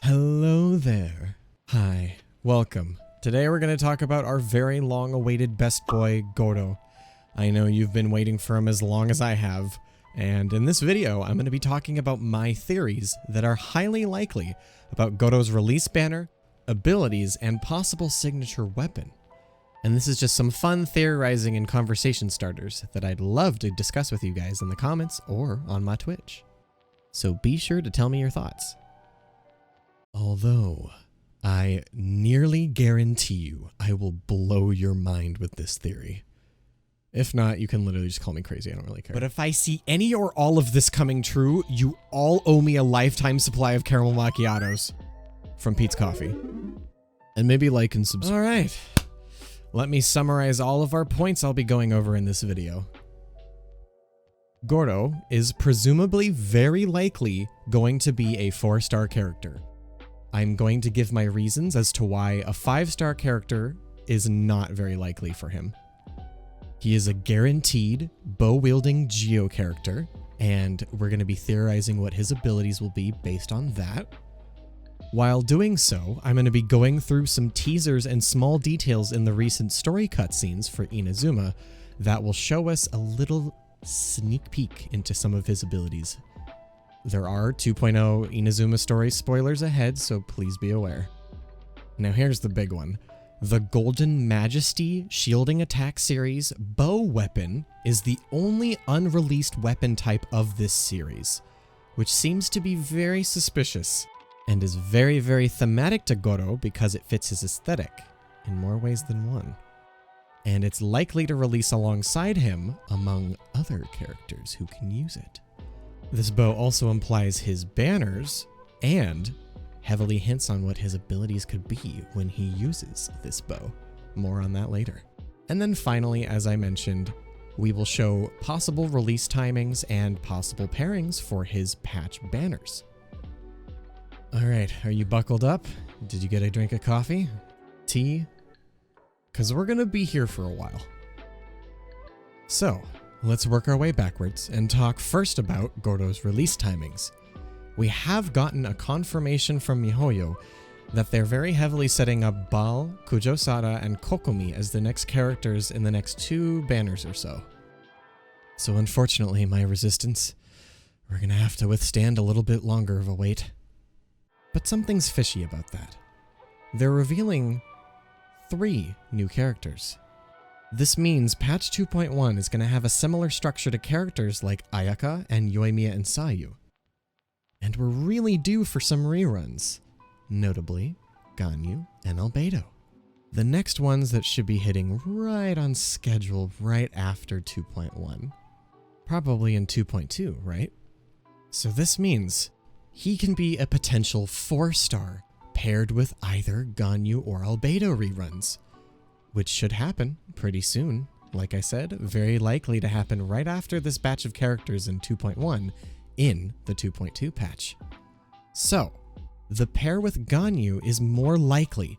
Hello there. Hi, welcome. Today we're going to talk about our very long-awaited best boy, Gorou. I know you've been waiting for him as long as I have, and in this video I'm going to be talking about my theories that are highly likely about Gorou's release banner, abilities, and possible signature weapon. And this is just some fun theorizing and conversation starters that I'd love to discuss with you guys in the comments or on my Twitch. So be sure to tell me your thoughts. Although, I nearly guarantee you I will blow your mind with this theory. If not, you can literally just call me crazy, I don't really care. But if I see any or all of this coming true, you all owe me a lifetime supply of caramel macchiatos from Pete's Coffee. And maybe like and subscribe. Alright, let me summarize all of our points I'll be going over in this video. Gorou is presumably very likely going to be a 4-star character. I'm going to give my reasons as to why a 5-star character is not very likely for him. He is a guaranteed bow-wielding Geo character, and we're going to be theorizing what his abilities will be based on that. While doing so, I'm going to be going through some teasers and small details in the recent story cutscenes for Inazuma that will show us a little sneak peek into some of his abilities. There are 2.0 Inazuma story spoilers ahead, so please be aware. Now here's the big one. The Golden Majesty Shielding Attack Series bow weapon is the only unreleased weapon type of this series, which seems to be very suspicious, and is very, very thematic to Gorou because it fits his aesthetic, in more ways than one. And it's likely to release alongside him, among other characters who can use it. This bow also implies his banners, and heavily hints on what his abilities could be when he uses this bow. More on that later. And then finally, as I mentioned, we will show possible release timings and possible pairings for his patch banners. Alright, are you buckled up? Did you get a drink of coffee? Tea? Because we're going to be here for a while. So, let's work our way backwards and talk first about Gorou's release timings. We have gotten a confirmation from Mihoyo that they're very heavily setting up Bal, Kujosara, and Kokomi as the next characters in the next 2 banners or so. So unfortunately, my resistance, we're gonna have to withstand a little bit longer of a wait. But something's fishy about that. They're revealing 3 new characters. This means patch 2.1 is going to have a similar structure to characters like Ayaka and Yoimiya and Sayu. And we're really due for some reruns, notably Ganyu and Albedo. The next ones that should be hitting right on schedule right after 2.1. Probably in 2.2, right? So this means he can be a potential 4-star paired with either Ganyu or Albedo reruns, which should happen pretty soon. Like I said, very likely to happen right after this batch of characters in 2.1 in the 2.2 patch. So, the pair with Ganyu is more likely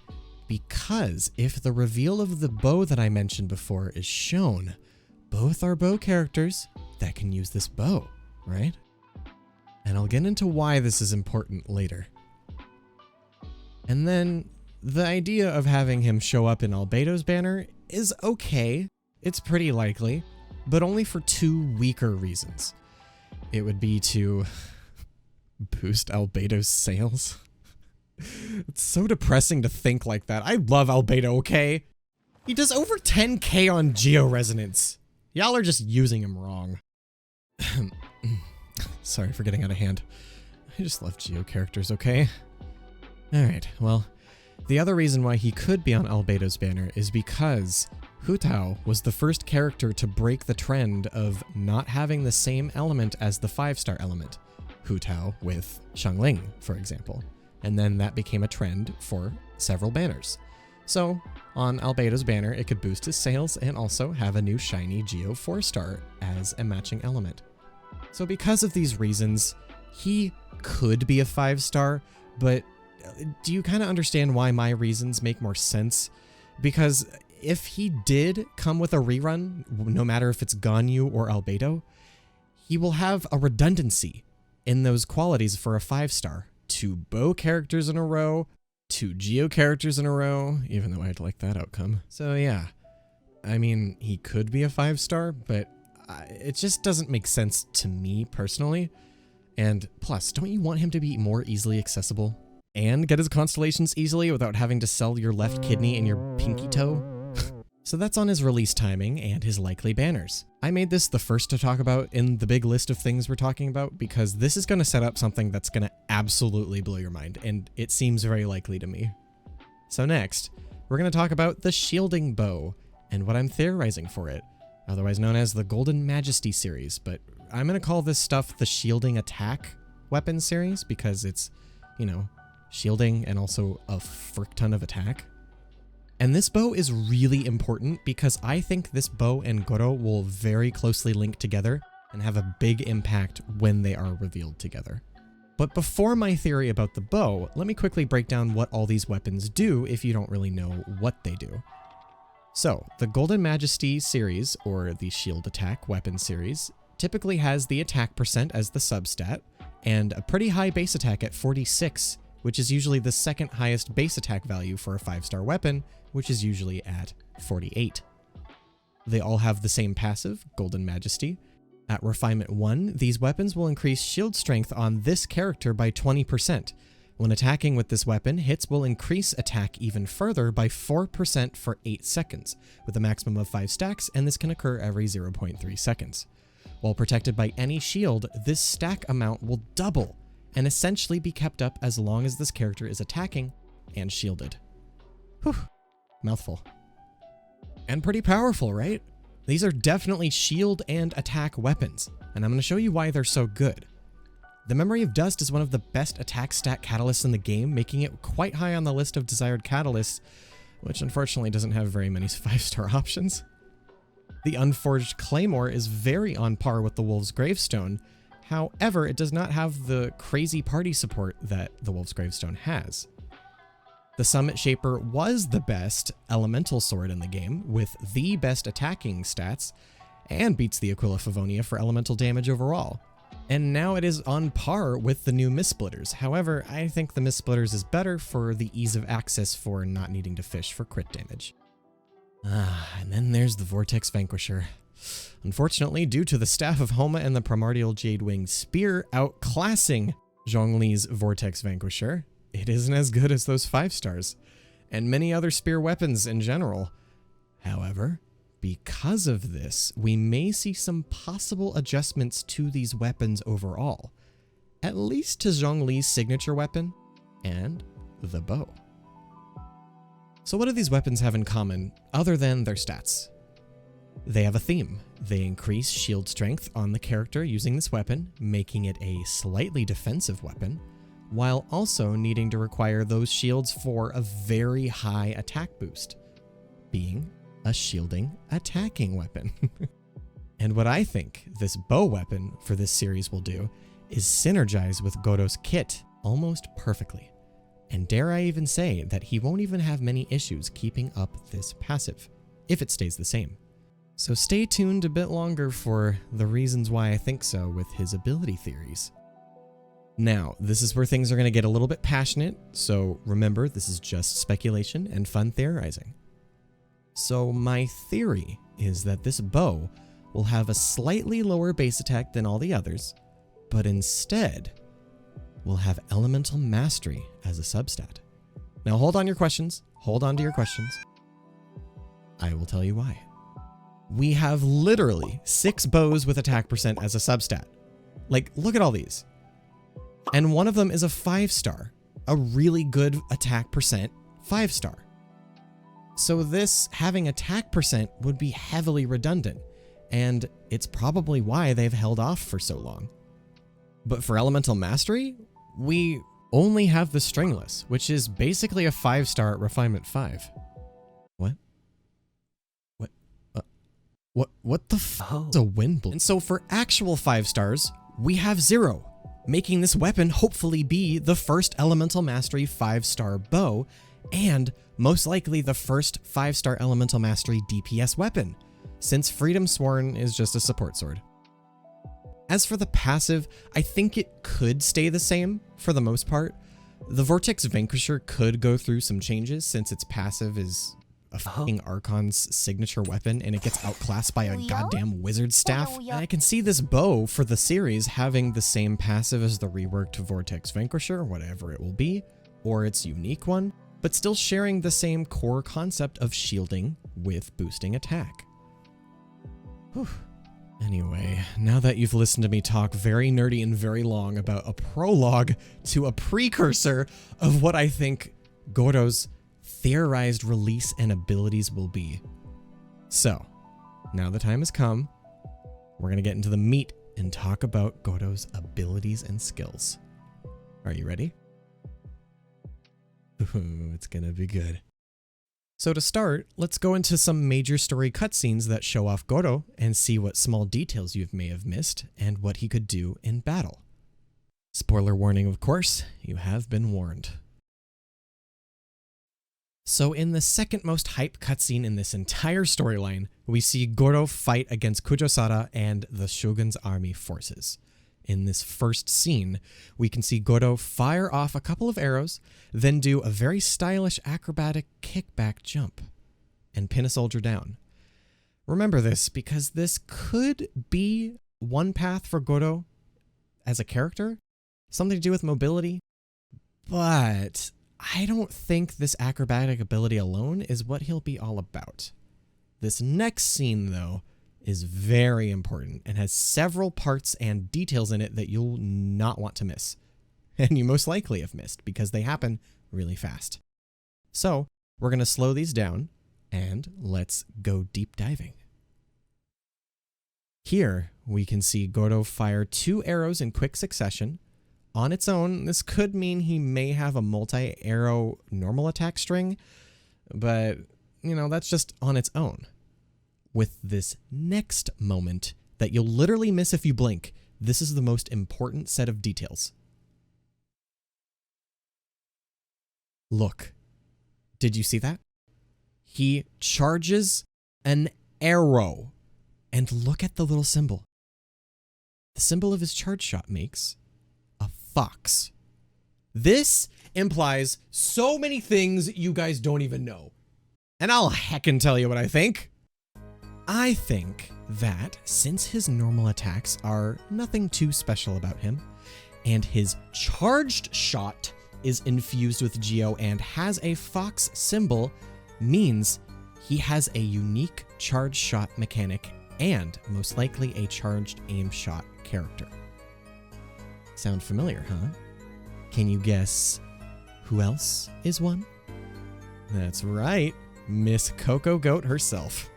because if the reveal of the bow that I mentioned before is shown, both are bow characters that can use this bow, right? And I'll get into why this is important later. And then the idea of having him show up in Albedo's banner is okay, it's pretty likely, but only for 2 weaker reasons. It would be to boost Albedo's sales. It's so depressing to think like that. I love Albedo, okay? He does over 10k on Geo Resonance. Y'all are just using him wrong. Sorry for getting out of hand. I just love Geo characters, okay? Alright, well, the other reason why he could be on Albedo's banner is because Hu Tao was the first character to break the trend of not having the same element as the 5-star element. Hu Tao with Xiangling, for example. And then that became a trend for several banners. So, on Albedo's banner, it could boost his sales and also have a new shiny Geo 4-star as a matching element. So because of these reasons, he could be a 5-star, but do you kind of understand why my reasons make more sense? Because if he did come with a rerun, no matter if it's Ganyu or Albedo, he will have a redundancy in those qualities for a 5-star 2 bow characters in a row, 2 Geo characters in a row, even though I'd like that outcome. So yeah, I mean, he could be a 5-star, but it just doesn't make sense to me personally. And plus, don't you want him to be more easily accessible? And get his constellations easily without having to sell your left kidney and your pinky toe? So that's on his release timing and his likely banners. I made this the first to talk about in the big list of things we're talking about because this is going to set up something that's going to absolutely blow your mind, and it seems very likely to me. So next, we're going to talk about the shielding bow and what I'm theorizing for it, otherwise known as the Golden Majesty series, but I'm going to call this stuff the shielding attack weapon series because it's, you know, shielding and also a frick ton of attack. And this bow is really important because I think this bow and Gorou will very closely link together and have a big impact when they are revealed together. But before my theory about the bow, let me quickly break down what all these weapons do if you don't really know what they do. So, the Golden Majesty series, or the shield attack weapon series, typically has the attack percent as the substat, and a pretty high base attack at 46, which is usually the second highest base attack value for a 5-star weapon, which is usually at 48. They all have the same passive, Golden Majesty. At Refinement 1, these weapons will increase shield strength on this character by 20%. When attacking with this weapon, hits will increase attack even further by 4% for 8 seconds, with a maximum of 5 stacks, and this can occur every 0.3 seconds. While protected by any shield, this stack amount will double, and essentially be kept up as long as this character is attacking and shielded. Whew. Mouthful. And pretty powerful, right? These are definitely shield and attack weapons, and I'm going to show you why they're so good. The Memory of Dust is one of the best attack stat catalysts in the game, making it quite high on the list of desired catalysts, which unfortunately doesn't have very many 5-star options. The Unforged Claymore is very on par with the Wolf's Gravestone, however, it does not have the crazy party support that the Wolf's Gravestone has. The Summit Shaper was the best elemental sword in the game, with the best attacking stats, and beats the Aquila Favonia for elemental damage overall. And now it is on par with the new Mistsplitters. However, I think the Mistsplitters is better for the ease of access for not needing to fish for crit damage. And then there's the Vortex Vanquisher. Unfortunately, due to the Staff of Homa and the Primordial Jade Wing Spear outclassing Zhongli's Vortex Vanquisher, it isn't as good as those 5-stars, and many other spear weapons in general. However, because of this, we may see some possible adjustments to these weapons overall, at least to Zhongli's signature weapon and the bow. So what do these weapons have in common other than their stats? They have a theme. They increase shield strength on the character using this weapon, making it a slightly defensive weapon, while also needing to require those shields for a very high attack boost, being a shielding attacking weapon. And what I think this bow weapon for this series will do is synergize with Gorou's kit almost perfectly. And dare I even say that he won't even have many issues keeping up this passive, if it stays the same. So stay tuned a bit longer for the reasons why I think so with his ability theories. Now, this is where things are going to get a little bit passionate, so remember, this is just speculation and fun theorizing. So my theory is that this bow will have a slightly lower base attack than all the others, but instead will have Elemental Mastery as a substat. Now hold on your questions, hold on to your questions. I will tell you why. We have literally 6 bows with attack percent as a substat. Like, look at all these. And one of them is a 5-star, a really good attack percent 5-star. So this having attack percent would be heavily redundant, and it's probably why they've held off for so long. But for Elemental Mastery, we only have the Stringless, which is basically a 5-star at Refinement 5. What the f*** is a wind blow? And so for actual 5-stars, we have 0, making this weapon hopefully be the first Elemental Mastery 5-star bow, and most likely the first 5-star Elemental Mastery DPS weapon, since Freedom Sworn is just a support sword. As for the passive, I think it could stay the same for the most part, The Vortex Vanquisher could go through some changes since its passive is a fucking Archon's signature weapon and it gets outclassed by a goddamn wizard staff. And I can see this bow for the series having the same passive as the reworked Vortex Vanquisher, whatever it will be, or its unique one, but still sharing the same core concept of shielding with boosting attack. Whew. Anyway, now that you've listened to me talk very nerdy and very long about a prologue to a precursor of what I think Gorou's theorized release and abilities will be. So, now the time has come. We're going to get into the meat and talk about Gorou's abilities and skills. Are you ready? Ooh, it's going to be good. So to start, let's go into some major story cutscenes that show off Gorou and see what small details you may have missed and what he could do in battle. Spoiler warning, of course, you have been warned. So in the second most hype cutscene in this entire storyline, we see Gorou fight against Kujosara and the Shogun's army forces. In this first scene, we can see Gorou fire off a couple of arrows, then do a very stylish acrobatic kickback jump, and pin a soldier down. Remember this, because this could be one path for Gorou as a character, something to do with mobility, but I don't think this acrobatic ability alone is what he'll be all about. This next scene, though, is very important and has several parts and details in it that you'll not want to miss. And you most likely have missed because they happen really fast. So we're going to slow these down and let's go deep diving. Here we can see Gorou fire 2 arrows in quick succession. On its own, this could mean he may have a multi-arrow normal attack string, but that's just on its own. With this next moment that you'll literally miss if you blink, this is the most important set of details. Look, did you see that? He charges an arrow, and look at the little symbol. The symbol of his charge shot makes a fox. This implies so many things you guys don't even know. And I'll heckin' tell you what I think. I think that since his normal attacks are nothing too special about him, and his charged shot is infused with Geo and has a fox symbol, means he has a unique charged shot mechanic and most likely a charged aim shot character. Sound familiar, huh? Can you guess who else is one? That's right, Miss Coco Goat herself.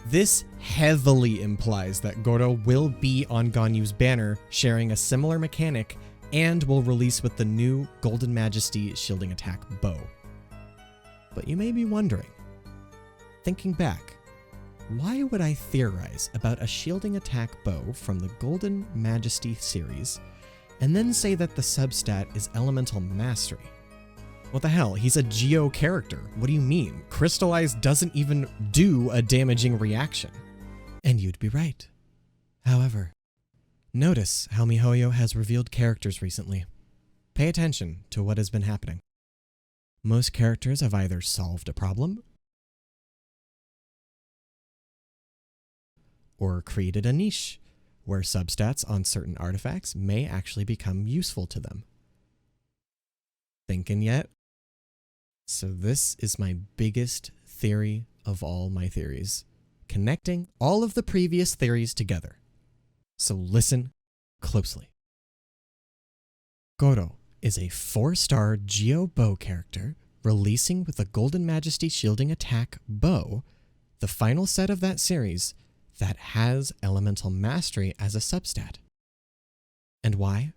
This heavily implies that Gorou will be on Ganyu's banner, sharing a similar mechanic, and will release with the new Golden Majesty shielding attack bow. But you may be wondering, thinking back, why would I theorize about a shielding attack bow from the Golden Majesty series, and then say that the substat is Elemental Mastery? What the hell? He's a Geo character. What do you mean? Crystallize doesn't even do a damaging reaction. And you'd be right. However, notice how Mihoyo has revealed characters recently. Pay attention to what has been happening. Most characters have either solved a problem or created a niche where substats on certain artifacts may actually become useful to them. Thinking yet? So this is my biggest theory of all my theories, connecting all of the previous theories together. So listen closely. Gorou is a 4-star Geo bow character releasing with the Golden Majesty shielding attack bow, the final set of that series that has Elemental Mastery as a substat. And why?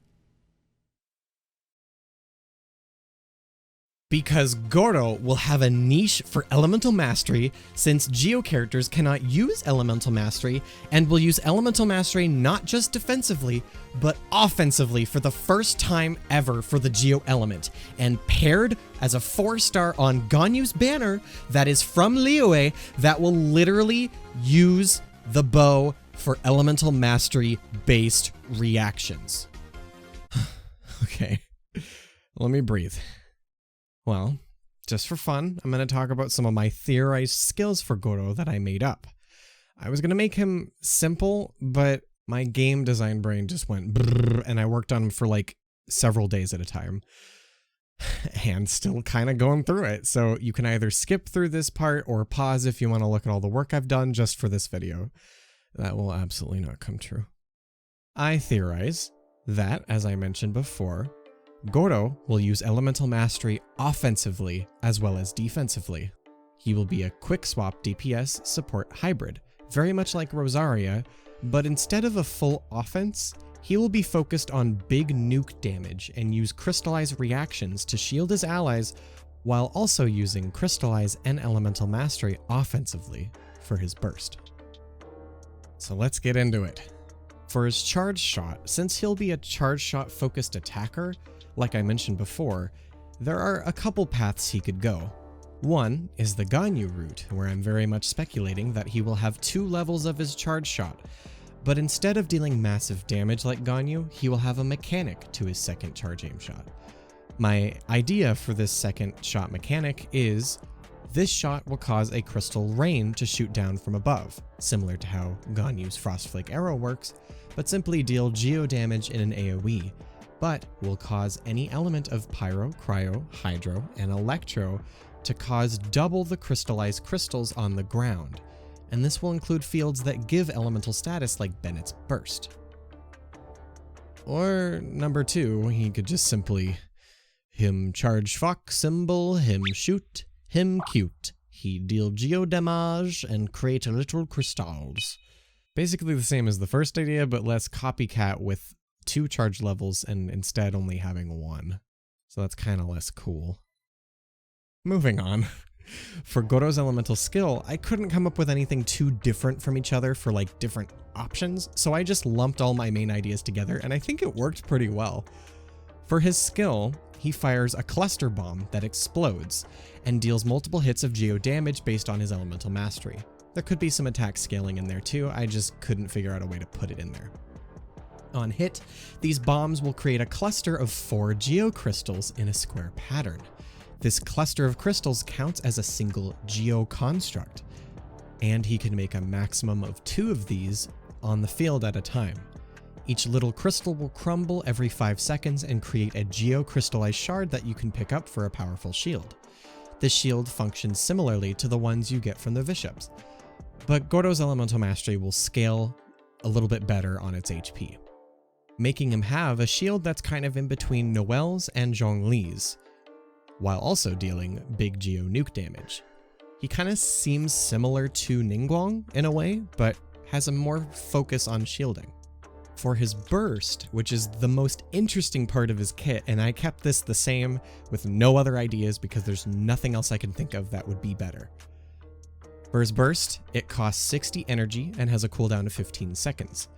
Because Gorou will have a niche for Elemental Mastery since Geo characters cannot use Elemental Mastery and will use Elemental Mastery not just defensively, but offensively for the first time ever for the Geo element, and paired as a 4-star on Ganyu's banner that is from Liyue that will literally use the bow for Elemental Mastery based reactions. Okay. Let me breathe. Well, just for fun, I'm going to talk about some of my theorized skills for Gorou that I made up. I was going to make him simple, but my game design brain just went brrr, and I worked on him for like several days at a time. And still kind of going through it. So you can either skip through this part or pause if you want to look at all the work I've done just for this video. That will absolutely not come true. I theorize that, as I mentioned before, Gorou will use Elemental Mastery offensively as well as defensively. He will be a quick swap DPS support hybrid, very much like Rosaria, but instead of a full offense, he will be focused on big nuke damage and use crystallize reactions to shield his allies while also using crystallize and elemental mastery offensively for his burst. So let's get into it. For his charge shot, since he'll be a charge shot focused attacker, like I mentioned before, there are a couple paths he could go. One is the Ganyu route, where I'm very much speculating that he will have 2 levels of his charge shot, but instead of dealing massive damage like Ganyu, he will have a mechanic to his second charge aim shot. My idea for this second shot mechanic is this shot will cause a crystal rain to shoot down from above, similar to how Ganyu's Frostflake arrow works, but simply deal geo damage in an AoE, but will cause any element of Pyro, Cryo, Hydro, and Electro to cause double the crystallized crystals on the ground, and this will include fields that give elemental status like Bennett's Burst. Or number 2, he could just simply him charge fuck symbol, him shoot, him cute. He deal geo damage and create literal crystals. Basically the same as the first idea, but less copycat with 2 charge levels and instead only having 1. So that's kind of less cool. Moving on. For Gorou's elemental skill, I couldn't come up with anything too different from each other for like different options, so I just lumped all my main ideas together and I think it worked pretty well. For his skill, he fires a cluster bomb that explodes and deals multiple hits of geo damage based on his elemental mastery. There could be some attack scaling in there too, I just couldn't figure out a way to put it in there. On hit, these bombs will create a cluster of 4 geo crystals in a square pattern. This cluster of crystals counts as a single geo construct, and he can make a maximum of 2 of these on the field at a time. Each little crystal will crumble every 5 seconds and create a geo crystallized shard that you can pick up for a powerful shield. This shield functions similarly to the ones you get from the bishops, but Gorou's elemental mastery will scale a little bit better on its HP, making him have a shield that's kind of in between Noelle's and Zhongli's, while also dealing big geo nuke damage. He kind of seems similar to Ningguang in a way, but has a more focus on shielding. For his burst, which is the most interesting part of his kit, and I kept this the same with no other ideas because there's nothing else I can think of that would be better. For his burst, it costs 60 energy and has a cooldown of 15 seconds.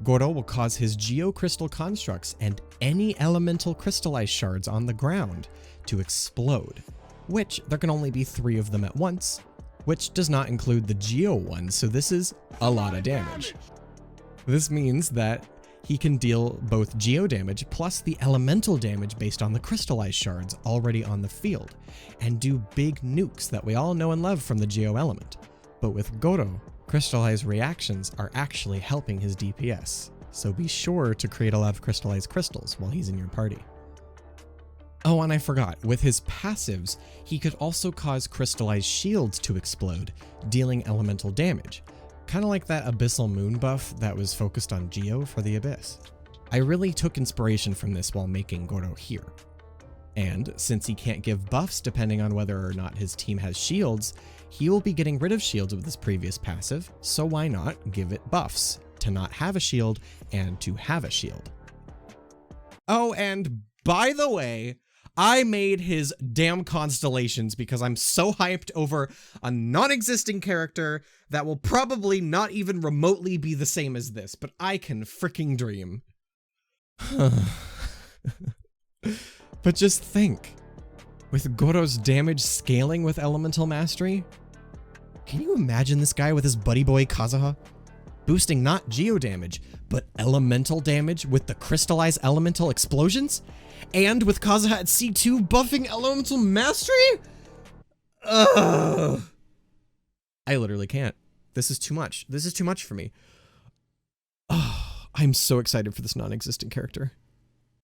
Gorou will cause his geo crystal constructs and any elemental crystallized shards on the ground to explode, which there can only be 3 of them at once, which does not include the geo ones, so this is a lot of damage. This means that he can deal both geo damage plus the elemental damage based on the crystallized shards already on the field, and do big nukes that we all know and love from the geo element. But with Gorou, crystallized reactions are actually helping his DPS, so be sure to create a lot of crystallized crystals while he's in your party. Oh, and I forgot, with his passives, he could also cause crystallized shields to explode, dealing elemental damage, kind of like that Abyssal Moon buff that was focused on Geo for the Abyss. I really took inspiration from this while making Gorou here. And since he can't give buffs depending on whether or not his team has shields, he will be getting rid of shields with his previous passive, so why not give it buffs to not have a shield and to have a shield. Oh, and by the way, I made his damn constellations because I'm so hyped over a non-existing character that will probably not even remotely be the same as this, but I can freaking dream. But just think, with Gorou's damage scaling with elemental mastery, can you imagine this guy with his buddy boy Kazuha? boosting not geo damage, but elemental damage with the crystallized elemental explosions? And with Kazuha at C2 buffing elemental mastery? Ugh. I literally can't. This is too much. This is too much for me. Oh, I'm so excited for this non-existent character.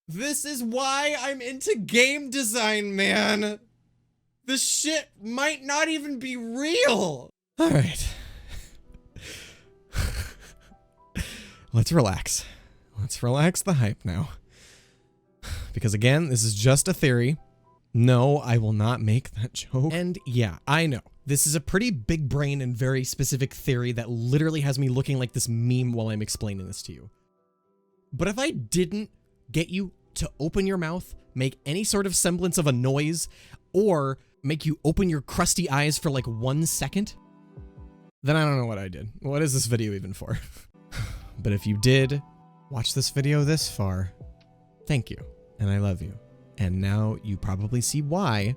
This is why I'm into game design, man. This shit might not even be real. All right. Let's relax. Let's relax the hype now. Because again, this is just a theory. No, I will not make that joke. And yeah, I know. This is a pretty big brain and very specific theory that literally has me looking like this meme while I'm explaining this to you. But if I didn't get you to open your mouth, make any sort of semblance of a noise, or make you open your crusty eyes for like 1 second, then I don't know what I did. What is this video even for? But if you did watch this video this far, thank you, and I love you. And now you probably see why,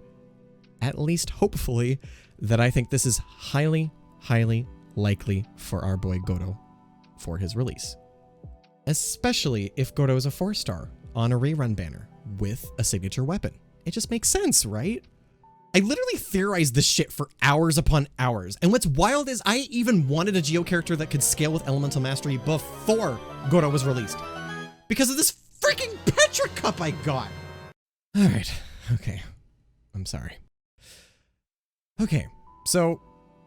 at least hopefully, that I think this is highly, highly likely for our boy Gorou for his release. Especially if Gorou is a 4-star on a Rerun banner with a signature weapon. It just makes sense, right? I literally theorized this shit for hours upon hours. And what's wild is I even wanted a Geo character that could scale with Elemental Mastery before Gorou was released. Because of this freaking Petra Cup I got. All right, okay, I'm sorry. Okay, so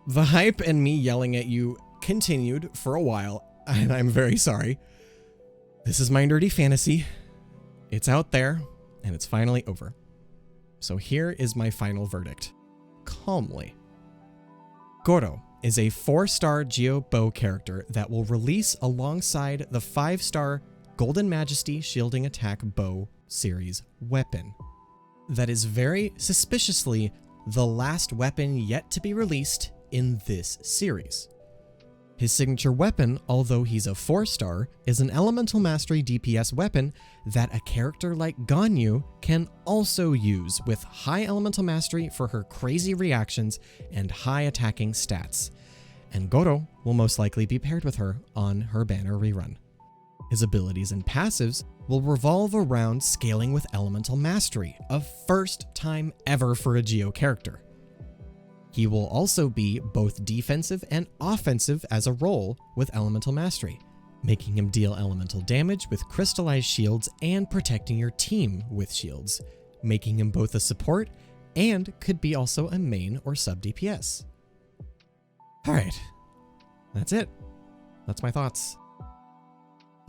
the hype and me yelling at you continued for a while, and I'm very sorry. This is my nerdy fantasy. It's out there, and it's finally over. So here is my final verdict. Calmly. Gorou is a 4-star Geo Bow character that will release alongside the 5-star Golden Majesty Shielding Attack Bow series weapon. That is very suspiciously the last weapon yet to be released in this series. His signature weapon, although he's a 4-star, is an Elemental Mastery DPS weapon that a character like Ganyu can also use with high Elemental Mastery for her crazy reactions and high attacking stats. And Gorou will most likely be paired with her on her banner Rerun. His abilities and passives will revolve around scaling with Elemental Mastery, a first time ever for a Geo character. He will also be both defensive and offensive as a role with Elemental Mastery, making him deal elemental damage with crystallized shields and protecting your team with shields, making him both a support and could be also a main or sub DPS. Alright, that's it. That's my thoughts.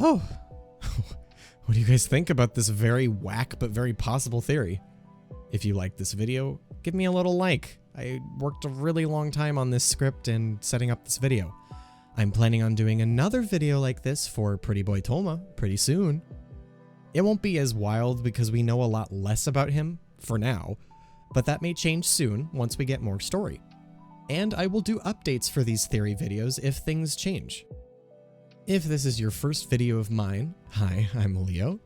Oh, what do you guys think about this very whack but very possible theory? If you liked this video, give me a little like. I worked a really long time on this script and setting up this video. I'm planning on doing another video like this for Pretty Boy Tolma pretty soon. It won't be as wild because we know a lot less about him for now, but that may change soon once we get more story. And I will do updates for these theory videos if things change. If this is your first video of mine, hi, I'm Leo.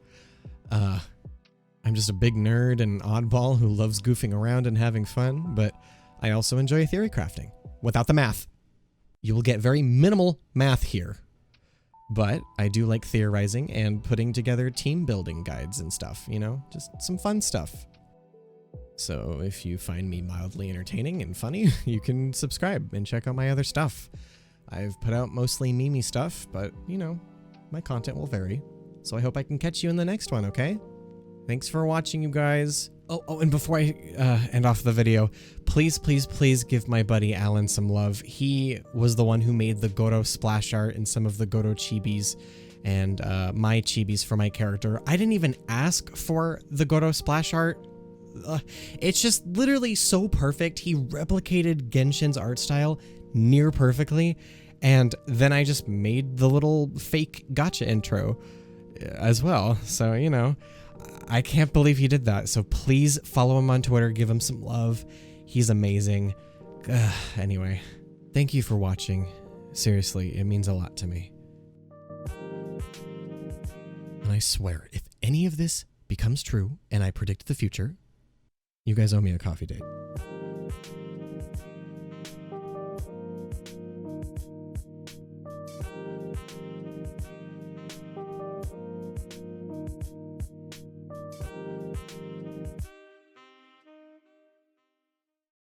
I'm just a big nerd and oddball who loves goofing around and having fun, but I also enjoy theory crafting without the math. You will get very minimal math here, but I do like theorizing and putting together team building guides and stuff, you know, just some fun stuff. So if you find me mildly entertaining and funny, you can subscribe and check out my other stuff. I've put out mostly meme stuff, but you know, my content will vary. So I hope I can catch you in the next one, okay? Thanks for watching, you guys. Oh, and before I end off the video, please, please, please give my buddy Alan some love. He was the one who made the Gorou splash art and some of the Gorou chibis and my chibis for my character. I didn't even ask for the Gorou splash art. It's just literally so perfect. He replicated Genshin's art style near perfectly, and then I just made the little fake gacha intro as well. So, you know, I can't believe he did that. So please follow him on Twitter, give him some love. He's amazing. Anyway, thank you for watching. Seriously, it means a lot to me. And I swear, if any of this becomes true and I predict the future, you guys owe me a coffee date.